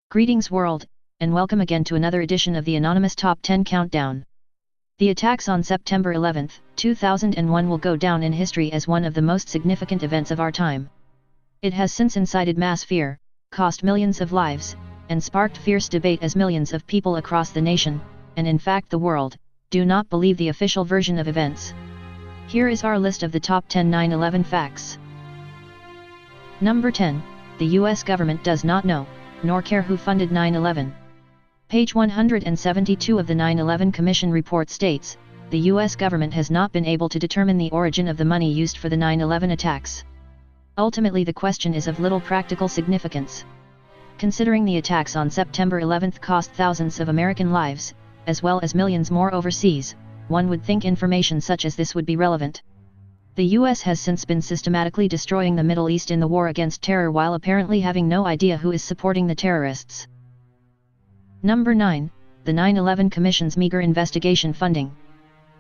Greetings world, and welcome again to another edition of the Anonymous Top 10 Countdown. The attacks on September 11, 2001 will go down in history as one of the most significant events of our time. It has since incited mass fear, cost millions of lives, and sparked fierce debate as millions of people across the nation, and in fact the world, do not believe the official version of events. Here is our list of the top 10 9/11 facts. Number 10, the US government does not know, nor care who funded 9/11. Page 172 of the 9/11 Commission report states, the US government has not been able to determine the origin of the money used for the 9/11 attacks. Ultimately the question is of little practical significance. Considering the attacks on September 11 cost thousands of American lives, as well as millions more overseas, one would think information such as this would be relevant. The US has since been systematically destroying the Middle East in the war against terror while apparently having no idea who is supporting the terrorists. Number 9, the 9/11 Commission's meager investigation funding.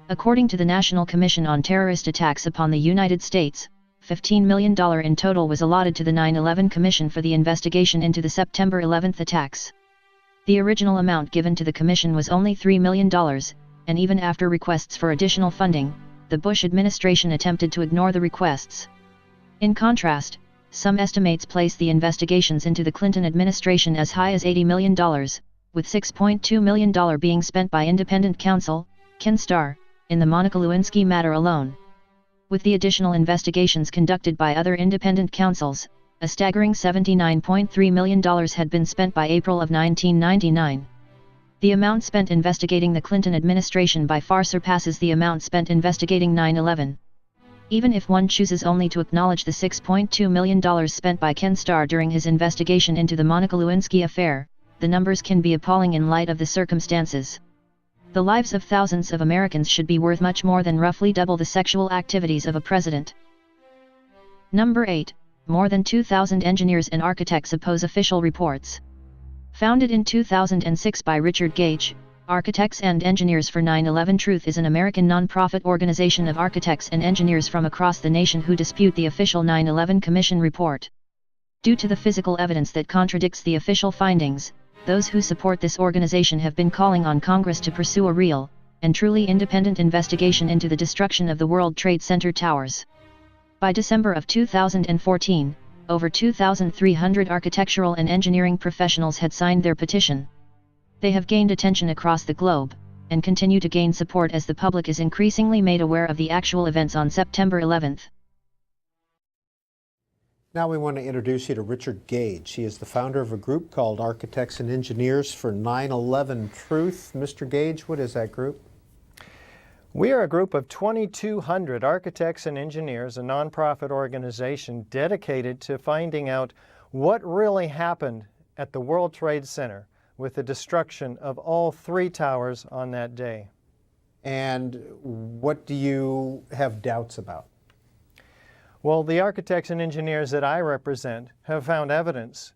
According to the National Commission on Terrorist Attacks upon the United States, $15 million in total was allotted to the 9/11 Commission for the investigation into the September 11 attacks. The original amount given to the Commission was only $3 million, and even after requests for additional funding, the Bush administration attempted to ignore the requests. In contrast, some estimates place the investigations into the Clinton administration as high as $80 million, with $6.2 million being spent by independent counsel, Ken Starr, in the Monica Lewinsky matter alone. With the additional investigations conducted by other independent counsels, a staggering $79.3 million had been spent by April of 1999. The amount spent investigating the Clinton administration by far surpasses the amount spent investigating 9/11. Even if one chooses only to acknowledge the $6.2 million spent by Ken Starr during his investigation into the Monica Lewinsky affair, the numbers can be appalling in light of the circumstances. The lives of thousands of Americans should be worth much more than roughly double the sexual activities of a president. Number 8, more than 2,000 engineers and architects oppose official reports. Founded in 2006 by Richard Gage, Architects and Engineers for 9/11 Truth is an American non-profit organization of architects and engineers from across the nation who dispute the official 9/11 Commission report. Due to the physical evidence that contradicts the official findings, those who support this organization have been calling on Congress to pursue a real, and truly independent investigation into the destruction of the World Trade Center towers. By December of 2014, over 2,300 architectural and engineering professionals had signed their petition. They have gained attention across the globe, and continue to gain support as the public is increasingly made aware of the actual events on September 11. Now we want to introduce you to Richard Gage. He is the founder of a group called Architects and Engineers for 9/11 Truth. Mr. Gage, what is that group? We are a group of 2,200 architects and engineers, a nonprofit organization dedicated to finding out what really happened at the World Trade Center with the destruction of all 3 towers on that day. And what do you have doubts about? Well, the architects and engineers that I represent have found evidence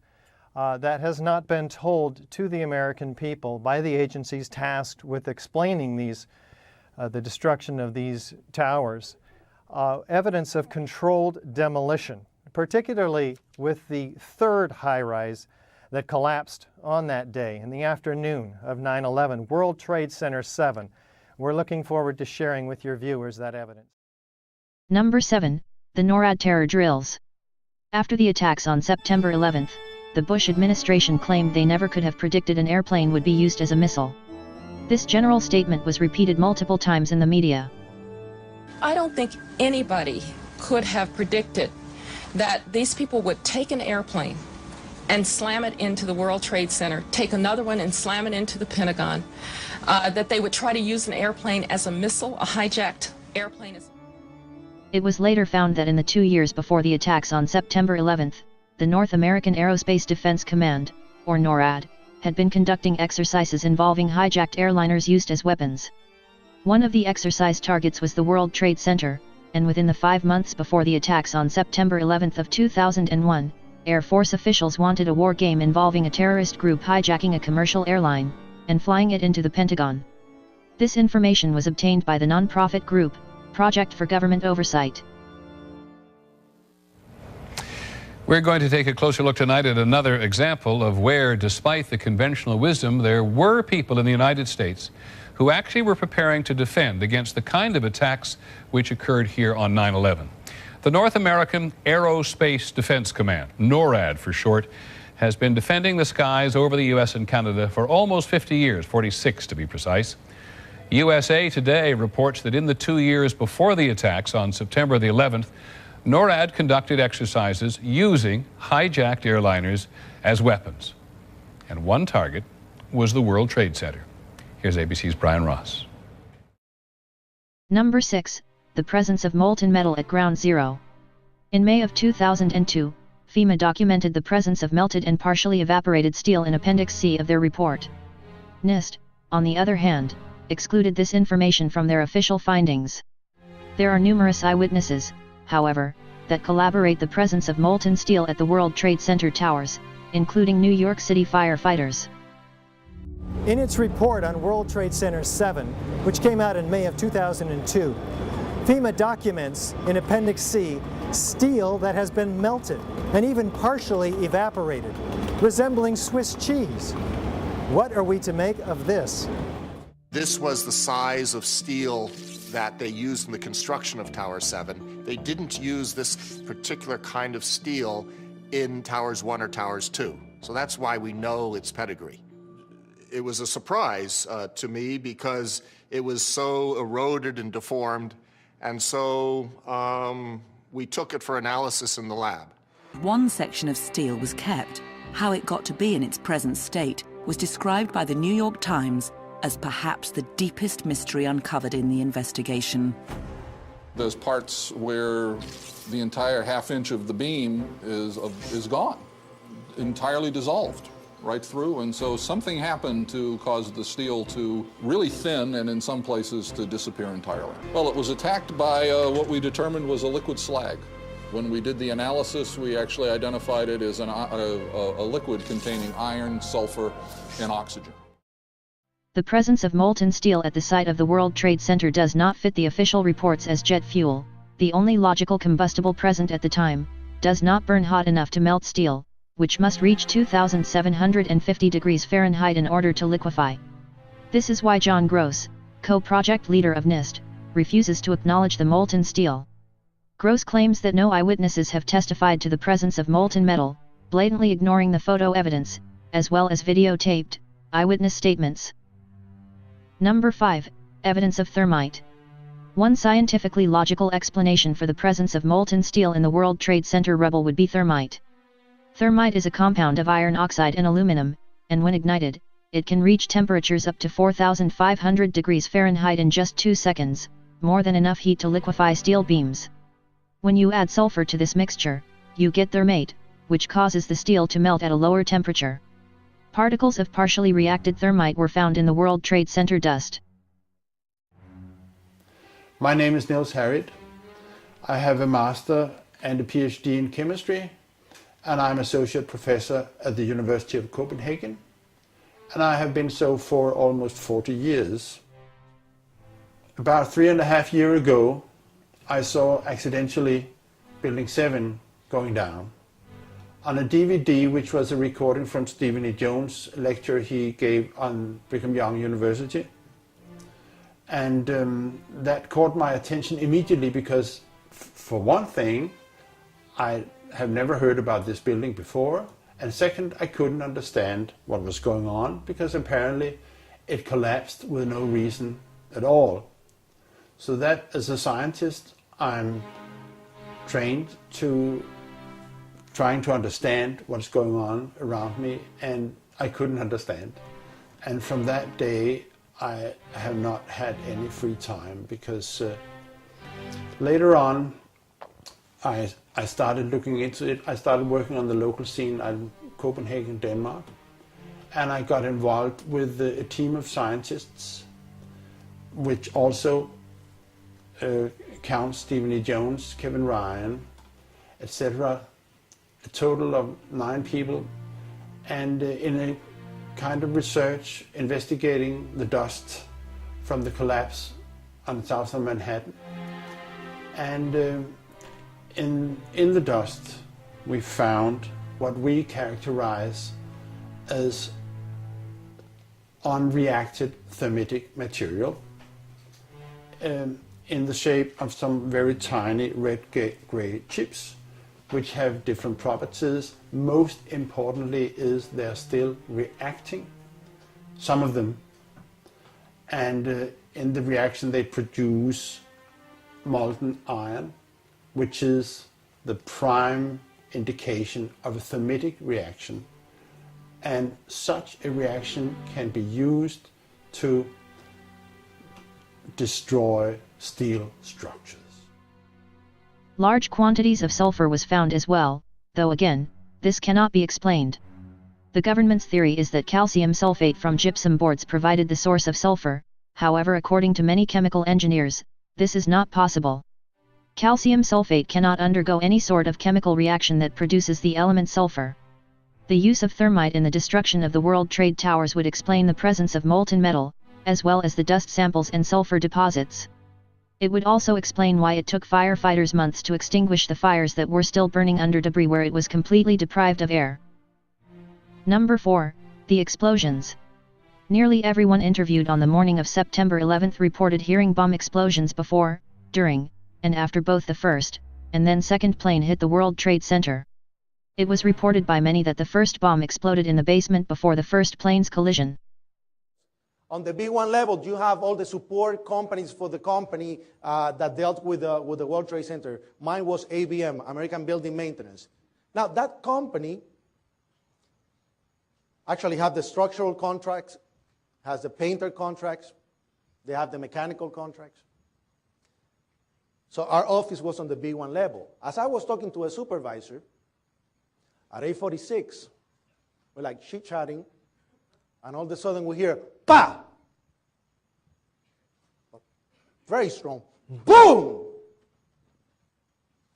that has not been told to the American people by the agencies tasked with explaining the destruction of these towers. Evidence of controlled demolition, particularly with the 3rd high-rise that collapsed on that day in the afternoon of 9/11, World Trade Center 7. We're looking forward to sharing with your viewers that evidence. Number 7, the NORAD terror drills. After the attacks on September 11, the Bush administration claimed they never could have predicted an airplane would be used as a missile. This general statement was repeated multiple times in the media. I don't think anybody could have predicted that these people would take an airplane and slam it into the World Trade Center, take another one and slam it into the Pentagon, that they would try to use an airplane as a missile, a hijacked airplane. It was later found that in the 2 years before the attacks on September 11, the North American Aerospace Defense Command, or NORAD, had been conducting exercises involving hijacked airliners used as weapons. One of the exercise targets was the World Trade Center, and within the 5 months before the attacks on September 11 of 2001, Air Force officials wanted a war game involving a terrorist group hijacking a commercial airline, and flying it into the Pentagon. This information was obtained by the non-profit group, Project for Government Oversight. We're going to take a closer look tonight at another example of where, despite the conventional wisdom, there were people in the United States who actually were preparing to defend against the kind of attacks which occurred here on 9/11. The North American Aerospace Defense Command, NORAD for short, has been defending the skies over the U.S. and Canada for almost 50 years, 46 to be precise. USA Today reports that in the 2 years before the attacks on September the 11th, NORAD conducted exercises using hijacked airliners as weapons. And one target was the World Trade Center. Here's ABC's Brian Ross. Number 6. The presence of molten metal at Ground Zero. In May of 2002, FEMA documented the presence of melted and partially evaporated steel in Appendix C of their report. NIST, on the other hand, excluded this information from their official findings. There are numerous eyewitnesses, however, that corroborate the presence of molten steel at the World Trade Center towers, including New York City firefighters. In its report on World Trade Center 7, which came out in May of 2002, FEMA documents in Appendix C steel that has been melted and even partially evaporated, resembling Swiss cheese. What are we to make of this? This was the size of steel that they used in the construction of Tower 7. They didn't use this particular kind of steel in Towers 1 or Towers 2. So that's why we know its pedigree. It was a surprise to me because it was so eroded and deformed, and so we took it for analysis in the lab. One section of steel was kept. How it got to be in its present state was described by the New York Times as perhaps the deepest mystery uncovered in the investigation. There's parts where the entire half-inch of the beam is gone, entirely dissolved right through, and so something happened to cause the steel to really thin and in some places to disappear entirely. Well, it was attacked by what we determined was a liquid slag. When we did the analysis, we actually identified it as a liquid containing iron, sulfur, and oxygen. The presence of molten steel at the site of the World Trade Center does not fit the official reports as jet fuel. The only logical combustible present at the time does not burn hot enough to melt steel, which must reach 2,750 degrees Fahrenheit in order to liquefy. This is why John Gross, co-project leader of NIST, refuses to acknowledge the molten steel. Gross claims that no eyewitnesses have testified to the presence of molten metal, blatantly ignoring the photo evidence, as well as videotaped eyewitness statements. Number 5. Evidence of thermite. One scientifically logical explanation for the presence of molten steel in the World Trade Center rubble would be thermite. Thermite is a compound of iron oxide and aluminum, and when ignited, it can reach temperatures up to 4,500 degrees Fahrenheit in just 2 seconds, more than enough heat to liquefy steel beams. When you add sulfur to this mixture, you get thermate, which causes the steel to melt at a lower temperature. Particles of partially reacted thermite were found in the World Trade Center dust. My name is Niels Harriet. I have a master and a PhD in chemistry, and I'm associate professor at the University of Copenhagen, and I have been so for almost 40 years. About 3.5 years ago, I saw accidentally Building 7 going down on a DVD, which was a recording from Stephen E. Jones' lecture he gave on Brigham Young University. And that caught my attention immediately because, for one thing, I have never heard about this building before, and second, I couldn't understand what was going on because apparently it collapsed with no reason at all. So that, as a scientist, I'm trained to trying to understand what's going on around me, and I couldn't understand. And from that day, I have not had any free time because later on, I started looking into it. I started working on the local scene in Copenhagen, Denmark, and I got involved with a team of scientists, which also counts Stephen E. Jones, Kevin Ryan, etc. A total of 9 people, and in a kind of research investigating the dust from the collapse on the south of Manhattan. And in the dust we found what we characterize as unreacted thermitic material in the shape of some very tiny red-gray chips, which have different properties. Most importantly is they're still reacting, some of them, and in the reaction they produce molten iron, which is the prime indication of a thermitic reaction, and such a reaction can be used to destroy steel structures. Large quantities of sulfur was found as well, though again, this cannot be explained. The government's theory is that calcium sulfate from gypsum boards provided the source of sulfur. However, according to many chemical engineers, this is not possible. Calcium sulfate cannot undergo any sort of chemical reaction that produces the element sulfur. The use of thermite in the destruction of the World Trade Towers would explain the presence of molten metal, as well as the dust samples and sulfur deposits. It would also explain why it took firefighters months to extinguish the fires that were still burning under debris where it was completely deprived of air. Number 4. The explosions. Nearly everyone interviewed on the morning of September 11th reported hearing bomb explosions before, during, and after both the first, and then second plane hit the World Trade Center. It was reported by many that the first bomb exploded in the basement before the first plane's collision. On the B1 level, you have all the support companies for the company that dealt with the World Trade Center. Mine was ABM, American Building Maintenance. Now, that company actually have the structural contracts, has the painter contracts, they have the mechanical contracts. So our office was on the B1 level. As I was talking to a supervisor at 8:46, we're like chit-chatting, and all of a sudden we hear, "Pa!" Very strong. Boom!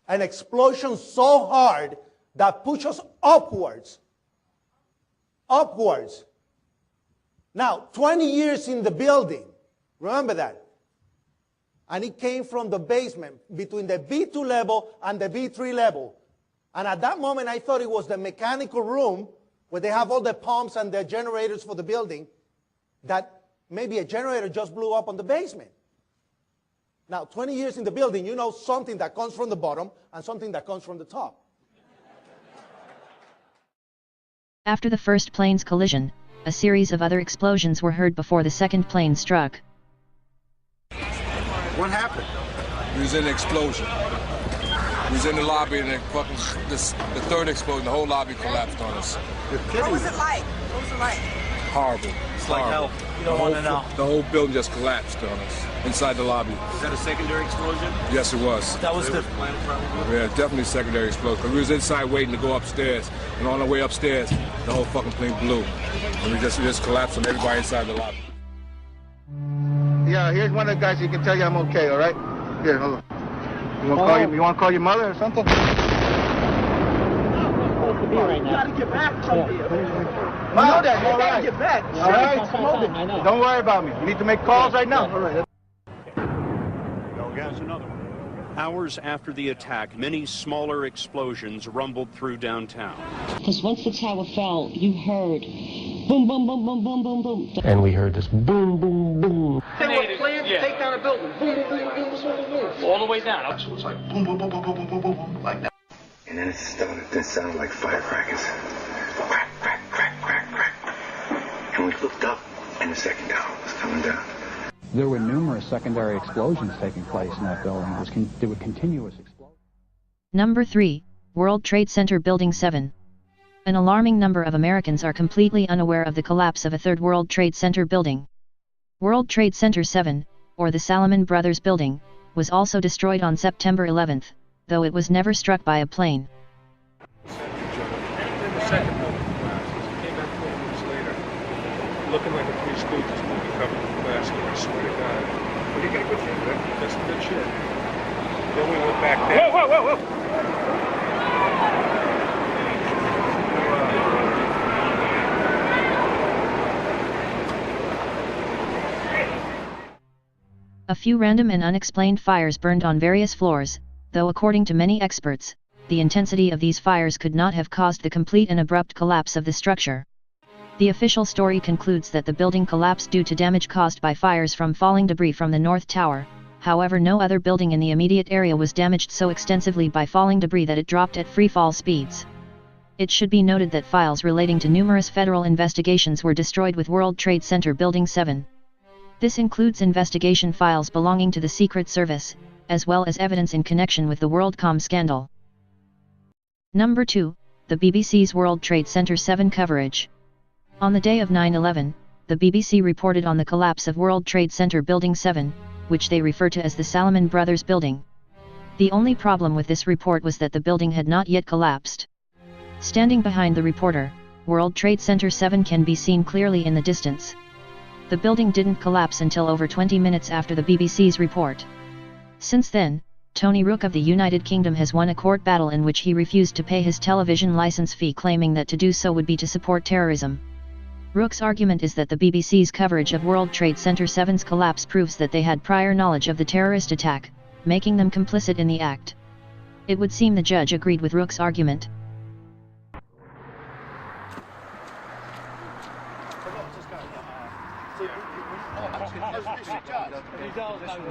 An explosion so hard that pushed us upwards. Upwards. Now, 20 years in the building. Remember that. And it came from the basement, between the B2 level and the B3 level. And at that moment, I thought it was the mechanical room where they have all the pumps and the generators for the building, that maybe a generator just blew up on the basement. Now, 20 years in the building, you know something that comes from the bottom and something that comes from the top. After the first plane's collision, a series of other explosions were heard before the second plane struck. What happened? We was in an explosion. We was in the lobby and the third explosion, the whole lobby collapsed on us. What was it like? What was it like? Horrible. It's like hell. You don't want to know. The whole building just collapsed on us inside the lobby. Is that a secondary explosion? Yes, it was. That was the Yeah, definitely secondary explosion. Because we was inside waiting to go upstairs, and on the way upstairs, the whole fucking plane blew, and we just collapsed on everybody inside the lobby. Yeah, here's one of the guys who can tell you I'm okay. All right? Here, hold on. You want to call your mother or something? You gotta get back from here. I know that. All right. Get back. All right. Don't worry about me. You need to make calls right now. All right. There's another one. Hours after the attack, many smaller explosions rumbled through downtown. Because once the tower fell, you heard boom, boom, boom, boom, boom, boom, boom. And we heard this boom, boom, boom. They were planned to take down a building. Boom, boom, boom, boom, boom, boom, boom. All the way down. So it was like boom, boom, boom, boom, boom, boom, boom, boom, boom, like that. And then it started to sound like firecrackers. Crack, crack, crack, crack, crack. And we looked up, and the second tower was coming down. There were numerous secondary explosions taking place in that building. There were continuous explosions. Number 3, World Trade Center Building 7. An alarming number of Americans are completely unaware of the collapse of a third World Trade Center building. World Trade Center 7, or the Salomon Brothers Building, was also destroyed on September 11th, though it was never struck by a plane. looking like a Three Stooges movie covered in plastic, I swear to God. But you got good shit, man. That's some good shit. Then we went back there. Whoa, whoa, whoa, whoa! A few random and unexplained fires burned on various floors, though according to many experts, the intensity of these fires could not have caused the complete and abrupt collapse of the structure. The official story concludes that the building collapsed due to damage caused by fires from falling debris from the North Tower. However, no other building in the immediate area was damaged so extensively by falling debris that it dropped at free fall speeds. It should be noted that files relating to numerous federal investigations were destroyed with World Trade Center Building 7. This includes investigation files belonging to the Secret Service, as well as evidence in connection with the WorldCom scandal. Number 2, the BBC's World Trade Center 7 coverage. On the day of 9/11, the BBC reported on the collapse of World Trade Center Building 7, which they refer to as the Salomon Brothers Building. The only problem with this report was that the building had not yet collapsed. Standing behind the reporter, World Trade Center 7 can be seen clearly in the distance. The building didn't collapse until over 20 minutes after the BBC's report. Since then, Tony Rook of the United Kingdom has won a court battle in which he refused to pay his television license fee, claiming that to do so would be to support terrorism. Rook's argument is that the BBC's coverage of World Trade Center 7's collapse proves that they had prior knowledge of the terrorist attack, making them complicit in the act. It would seem the judge agreed with Rook's argument.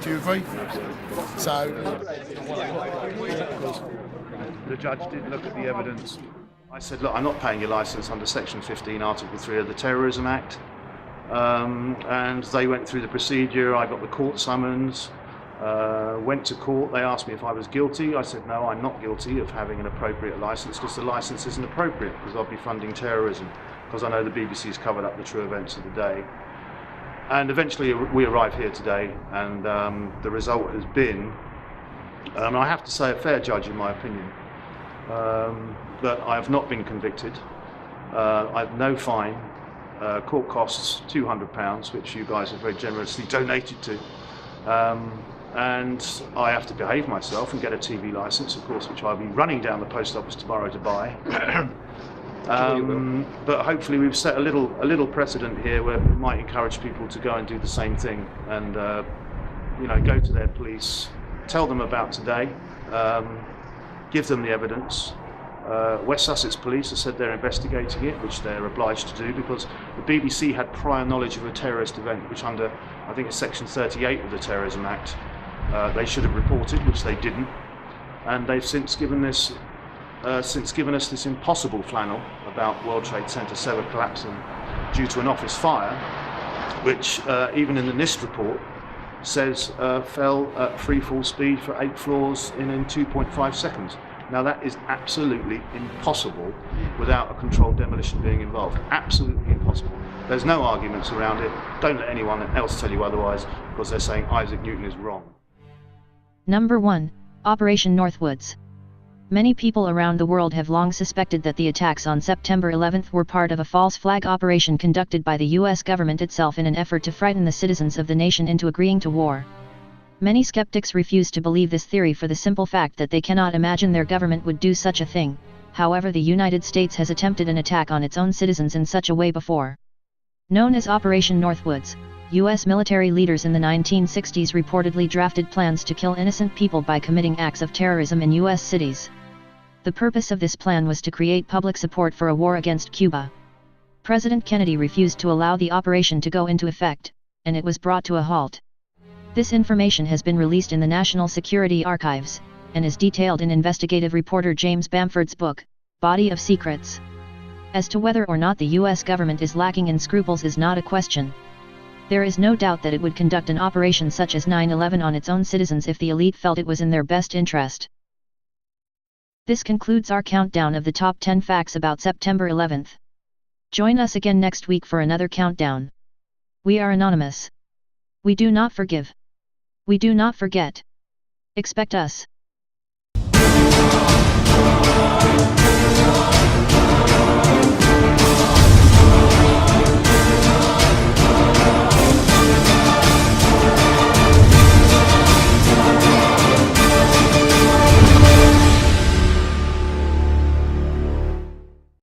Do you agree? So, the judge did look at the evidence. I said, look, I'm not paying your license under Section 15, Article 3 of the Terrorism Act. And they went through the procedure. I got the court summons, went to court. They asked me if I was guilty. I said, no, I'm not guilty of having an appropriate license because the license isn't appropriate because I'll be funding terrorism, because I know the BBC's covered up the true events of the day. And eventually we arrived here today, and the result has been, I have to say, a fair judge in my opinion, that I have not been convicted. I have no fine, court costs £200, which you guys have very generously donated to, and I have to behave myself and get a TV license, of course, which I'll be running down the post office tomorrow to buy. But hopefully we've set a little precedent here where we might encourage people to go and do the same thing and go to their police, tell them about today, give them the evidence. West Sussex Police have said they're investigating it, which they're obliged to do because the BBC had prior knowledge of a terrorist event, which under, I think it's Section 38 of the Terrorism Act, they should have reported, which they didn't, and they've since given us this impossible flannel about World Trade Center 7 collapsing due to an office fire, which even in the NIST report says fell at free fall speed for 8 floors in 2.5 seconds. Now that is absolutely impossible without a controlled demolition being involved. Absolutely impossible. There's no arguments around it. Don't let anyone else tell you otherwise, because they're saying Isaac Newton is wrong. Number 1, Operation Northwoods. Many people around the world have long suspected that the attacks on September 11th were part of a false flag operation conducted by the US government itself in an effort to frighten the citizens of the nation into agreeing to war. Many skeptics refuse to believe this theory for the simple fact that they cannot imagine their government would do such a thing. However, the United States has attempted an attack on its own citizens in such a way before. Known as Operation Northwoods, U.S. military leaders in the 1960s reportedly drafted plans to kill innocent people by committing acts of terrorism in U.S. cities. The purpose of this plan was to create public support for a war against Cuba. President Kennedy refused to allow the operation to go into effect, and it was brought to a halt. This information has been released in the National Security Archives, and is detailed in investigative reporter James Bamford's book, Body of Secrets. As to whether or not the U.S. government is lacking in scruples is not a question. There is no doubt that it would conduct an operation such as 9/11 on its own citizens if the elite felt it was in their best interest. This concludes our countdown of the top 10 facts about September 11th. Join us again next week for another countdown. We are anonymous. We do not forgive. We do not forget. Expect us.